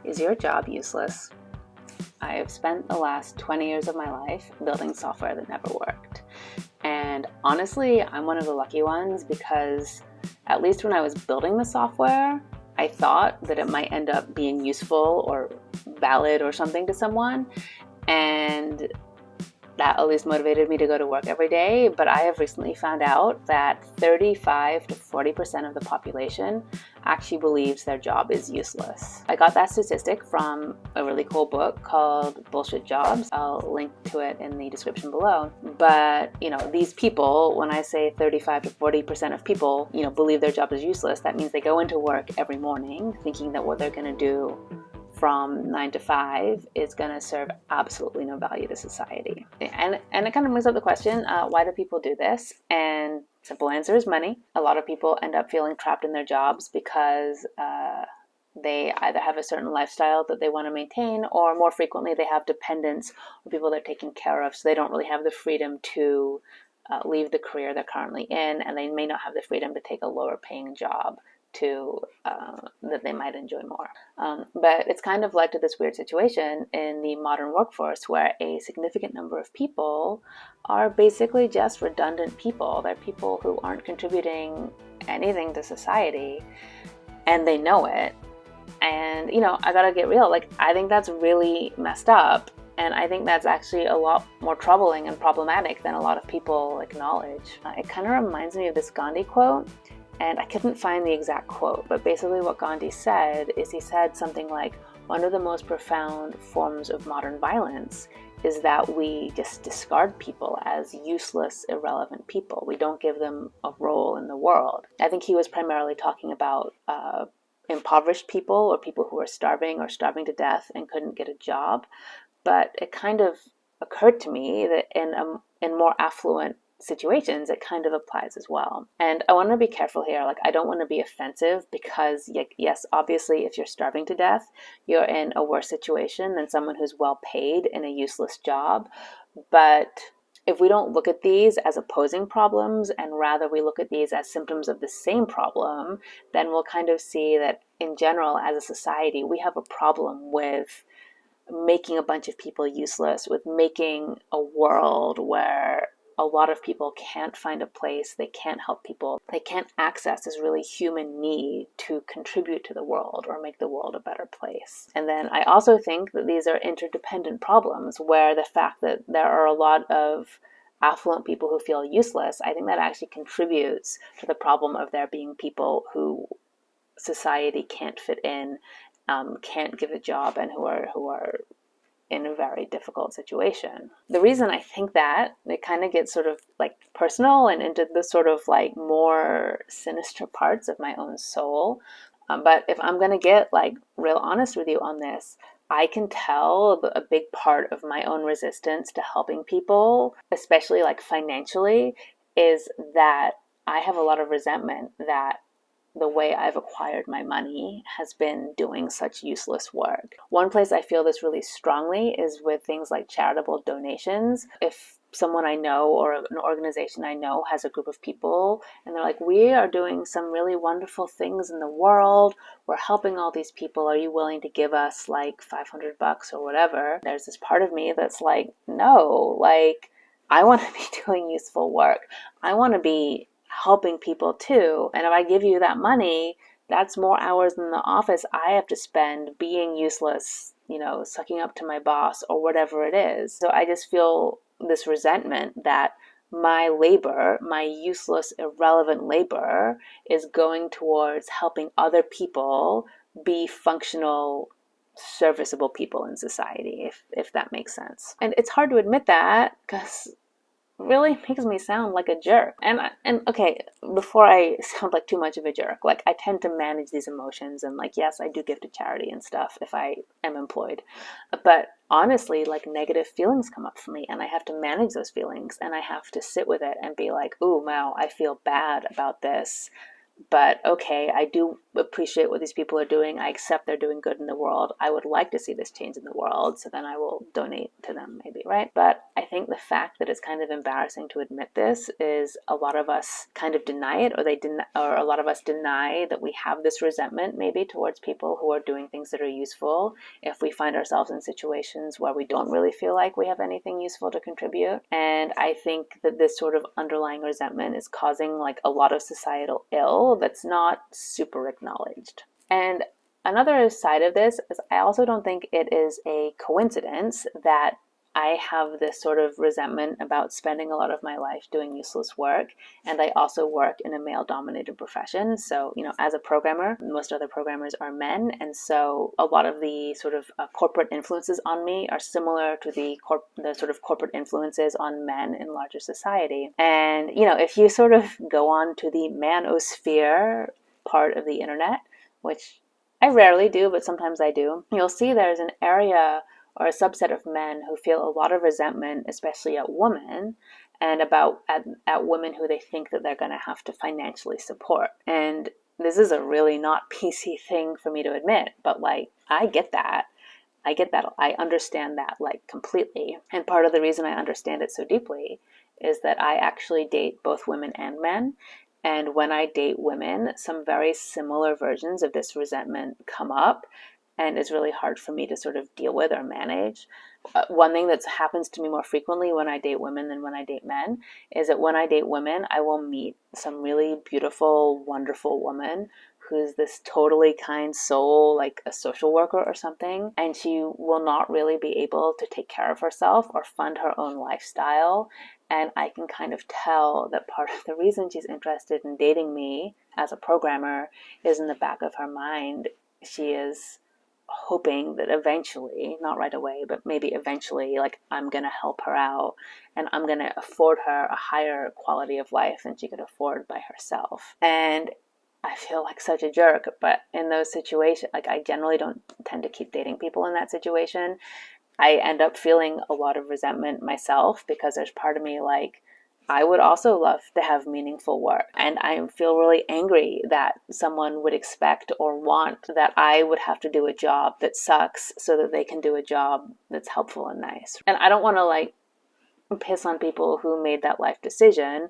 Is your job useless? I have spent the last 20 years of my life building software that never worked. And honestly, I'm one of the lucky ones because at least when I was building the software, I thought that it might end up being useful or valid or something to someone. And that at least motivated me to go to work every day. But I have recently found out that 35 to 40% of the population actually believes their job is useless. I got that statistic from a really cool book called Bullshit Jobs. I'll link to it in the description below. But, these people, when I say 35 to 40% of people, believe their job is useless, that means they go into work every morning thinking that what they're going to do from 9 to 5 is going to serve absolutely no value to society. And it kind of brings up the question, why do people do this? And simple answer is money. A lot of people end up feeling trapped in their jobs because they either have a certain lifestyle that they want to maintain, or more frequently they have dependents or people they're taking care of, so they don't really have the freedom to leave the career they're currently in, and they may not have the freedom to take a lower paying job that they might enjoy more. But it's kind of led to this weird situation in the modern workforce where a significant number of people are basically just redundant people. They're people who aren't contributing anything to society, and they know it. And, I gotta get real. I think that's really messed up. And I think that's actually a lot more troubling and problematic than a lot of people acknowledge. It kind of reminds me of this Gandhi quote. And I couldn't find the exact quote, but basically what Gandhi said is he said something like, one of the most profound forms of modern violence is that we just discard people as useless, irrelevant people. We don't give them a role in the world. I think he was primarily talking about impoverished people or people who are starving or starving to death and couldn't get a job. But it kind of occurred to me that in more affluent situations, it kind of applies as well. And I want to be careful here. I don't want to be offensive because, yes, obviously, if you're starving to death, you're in a worse situation than someone who's well paid in a useless job. But if we don't look at these as opposing problems and rather we look at these as symptoms of the same problem, then we'll kind of see that in general, as a society, we have a problem with making a bunch of people useless, with making a world where a lot of people can't find a place, they can't help people, they can't access this really human need to contribute to the world or make the world a better place. And then I also think that these are interdependent problems where the fact that there are a lot of affluent people who feel useless, I think that actually contributes to the problem of there being people who society can't fit in, can't give a job, and who are in a very difficult situation. The reason I think that, it kind of gets sort of personal and into the sort of more sinister parts of my own soul. But if I'm going to get real honest with you on this, I can tell a big part of my own resistance to helping people, especially financially, is that I have a lot of resentment that the way I've acquired my money has been doing such useless work. One place I feel this really strongly is with things like charitable donations. If someone I know or an organization I know has a group of people and they're like, we are doing some really wonderful things in the world, we're helping all these people, are you willing to give us $500 or whatever? There's this part of me that's like, no, I want to be doing useful work. I want to be helping people too. And if I give you that money, that's more hours in the office I have to spend being useless, sucking up to my boss or whatever it is. So I just feel this resentment that my labor, my useless, irrelevant labor, is going towards helping other people be functional, serviceable people in society, if that makes sense. And it's hard to admit that because really makes me sound like a jerk. And okay, before I sound like too much of a jerk, I tend to manage these emotions, and yes, I do give to charity and stuff if I am employed. But honestly, negative feelings come up for me, and I have to manage those feelings, and I have to sit with it and be like, ooh, wow, I feel bad about this. but okay, I do appreciate what these people are doing. I accept they're doing good in the world. I would like to see this change in the world, so then I will donate to them maybe, right? But I think the fact that it's kind of embarrassing to admit this is a lot of us kind of deny it, or a lot of us deny that we have this resentment maybe towards people who are doing things that are useful if we find ourselves in situations where we don't really feel like we have anything useful to contribute. And I think that this sort of underlying resentment is causing like a lot of societal ill that's not super acknowledged. And another side of this is I also don't think it is a coincidence that I have this sort of resentment about spending a lot of my life doing useless work. And I also work in a male dominated profession. So, as a programmer, most other programmers are men. And so a lot of the sort of corporate influences on me are similar to the sort of corporate influences on men in larger society. And, if you sort of go on to the manosphere part of the internet, which I rarely do, but sometimes I do, you'll see there's an area or a subset of men who feel a lot of resentment, especially at women, and at women who they think that they're going to have to financially support. And this is a really not PC thing for me to admit, but like, I get that. I understand that like completely. And part of the reason I understand it so deeply is that I actually date both women and men. And when I date women, some very similar versions of this resentment come up, and it's really hard for me to sort of deal with or manage. One thing that happens to me more frequently when I date women than when I date men is that when I date women, I will meet some really beautiful, wonderful woman who's this totally kind soul, like a social worker or something, and she will not really be able to take care of herself or fund her own lifestyle. And I can kind of tell that part of the reason she's interested in dating me as a programmer is in the back of her mind. She is hoping that eventually, not right away, but maybe eventually, like, I'm going to help her out and I'm going to afford her a higher quality of life than she could afford by herself. And I feel like such a jerk, but in those situations, like, I generally don't tend to keep dating people in that situation. I end up feeling a lot of resentment myself because there's part of me like, I would also love to have meaningful work. And I feel really angry that someone would expect or want that I would have to do a job that sucks so that they can do a job that's helpful and nice. And I don't want to like piss on people who made that life decision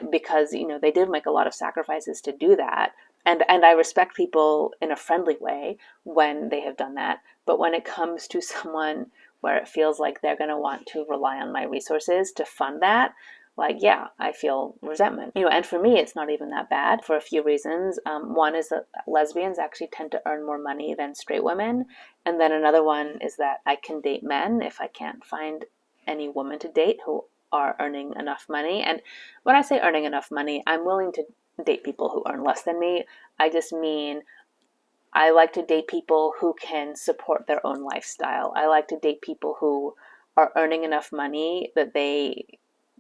because, they did make a lot of sacrifices to do that. And I respect people in a friendly way when they have done that. But when it comes to someone where it feels like they're going to want to rely on my resources to fund that, like, yeah, I feel resentment. And for me, it's not even that bad for a few reasons. One is that lesbians actually tend to earn more money than straight women. And then another one is that I can date men if I can't find any woman to date who are earning enough money. And when I say earning enough money, I'm willing to date people who earn less than me. I just mean I like to date people who can support their own lifestyle. I like to date people who are earning enough money that they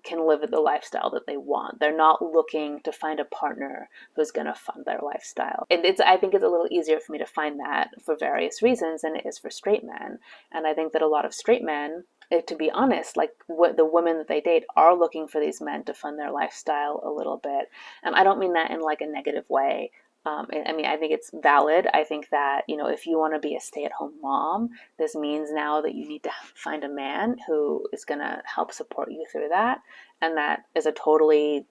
can live the lifestyle that they want. They're not looking to find a partner who's going to fund their lifestyle. I think it's a little easier for me to find that for various reasons than it is for straight men. And I think that a lot of straight men, to be honest, like the women that they date are looking for these men to fund their lifestyle a little bit. And I don't mean that in like a negative way. I think it's valid. I think that, if you want to be a stay-at-home mom, this means now that you need to find a man who is going to help support you through that. And that is a totally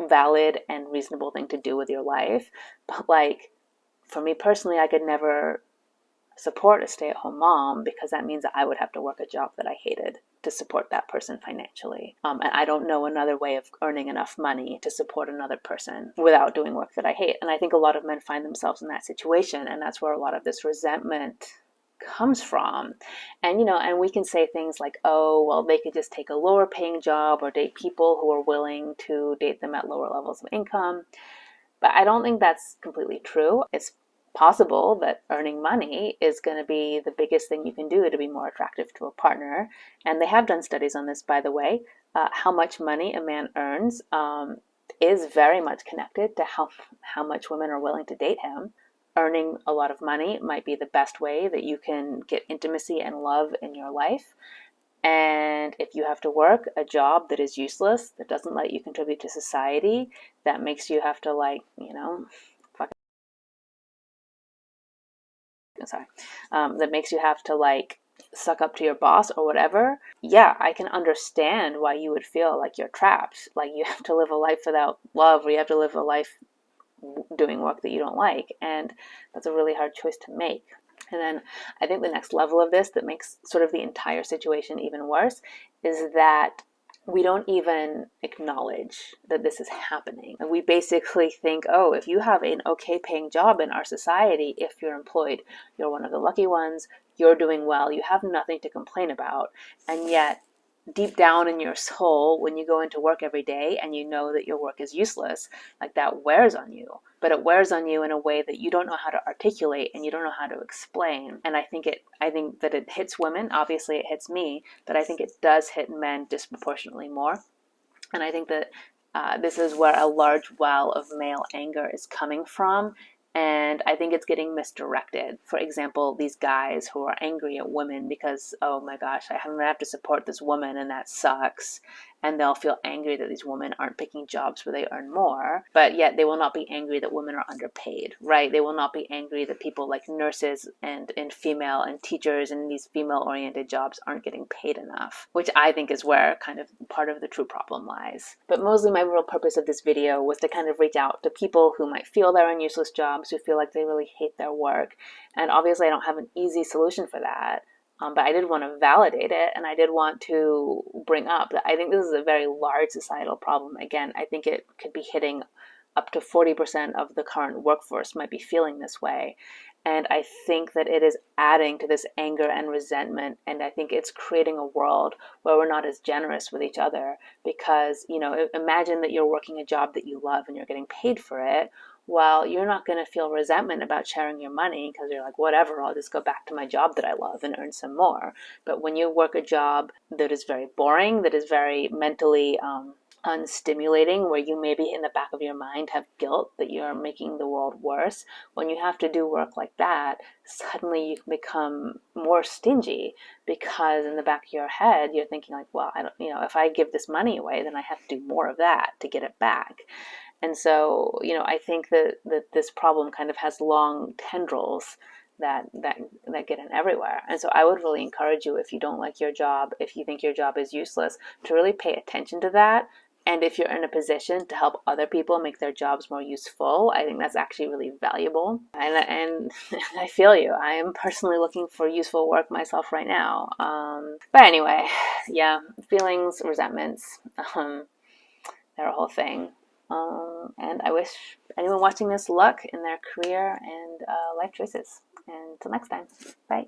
valid and reasonable thing to do with your life. But like, for me personally, I could never support a stay-at-home mom because that means that I would have to work a job that I hated to support that person financially. And I don't know another way of earning enough money to support another person without doing work that I hate. And I think a lot of men find themselves in that situation, and that's where a lot of this resentment comes from. And and we can say things like, oh, well, they could just take a lower paying job or date people who are willing to date them at lower levels of income. But I don't think that's completely true. It's possible that earning money is going to be the biggest thing you can do to be more attractive to a partner. And they have done studies on this, by the way. How much money a man earns is very much connected to how much women are willing to date him. Earning a lot of money might be the best way that you can get intimacy and love in your life. And if you have to work a job that is useless, that doesn't let you contribute to society, that makes you have to, like, sorry, that makes you have to, like, suck up to your boss or whatever, yeah, I can understand why you would feel like you're trapped. Like, you have to live a life without love, or you have to live a life doing work that you don't like. And that's a really hard choice to make. And then I think the next level of this that makes sort of the entire situation even worse is that we don't even acknowledge that this is happening. And we basically think, oh, if you have an okay paying job in our society, if you're employed, you're one of the lucky ones, you're doing well, you have nothing to complain about. And yet, deep down in your soul, when you go into work every day and you know that your work is useless, like, that wears on you. But it wears on you in a way that you don't know how to articulate and you don't know how to explain. And I think that it hits women. Obviously it hits me, but I think it does hit men disproportionately more. And I think that this is where a large well of male anger is coming from. And I think it's getting misdirected. For example, these guys who are angry at women because, oh my gosh, I'm going to have to support this woman and that sucks. And they'll feel angry that these women aren't picking jobs where they earn more. But yet they will not be angry that women are underpaid, right? They will not be angry that people like nurses and female and teachers and these female-oriented jobs aren't getting paid enough, which I think is where kind of part of the true problem lies. But mostly my real purpose of this video was to kind of reach out to people who might feel they're in useless jobs, who feel like they really hate their work. And obviously I don't have an easy solution for that. But I did want to validate it, and I did want to bring up that I think this is a very large societal problem. Again, I think it could be hitting up to 40% of the current workforce might be feeling this way. And I think that it is adding to this anger and resentment. And I think it's creating a world where we're not as generous with each other because, imagine that you're working a job that you love and you're getting paid for it. Well, you're not going to feel resentment about sharing your money because you're like, whatever, I'll just go back to my job that I love and earn some more. But when you work a job that is very boring, that is very mentally unstimulating, where you maybe in the back of your mind have guilt that you're making the world worse, when you have to do work like that, suddenly you become more stingy because in the back of your head you're thinking like, well, I don't, if I give this money away, then I have to do more of that to get it back. And so, I think that this problem kind of has long tendrils that get in everywhere. And so I would really encourage you, if you don't like your job, if you think your job is useless, to really pay attention to that. And if you're in a position to help other people make their jobs more useful, I think that's actually really valuable. And I feel you. I am personally looking for useful work myself right now. But anyway, yeah, feelings, resentments, they're a whole thing. And I wish anyone watching this luck in their career and life choices. And until next time, bye.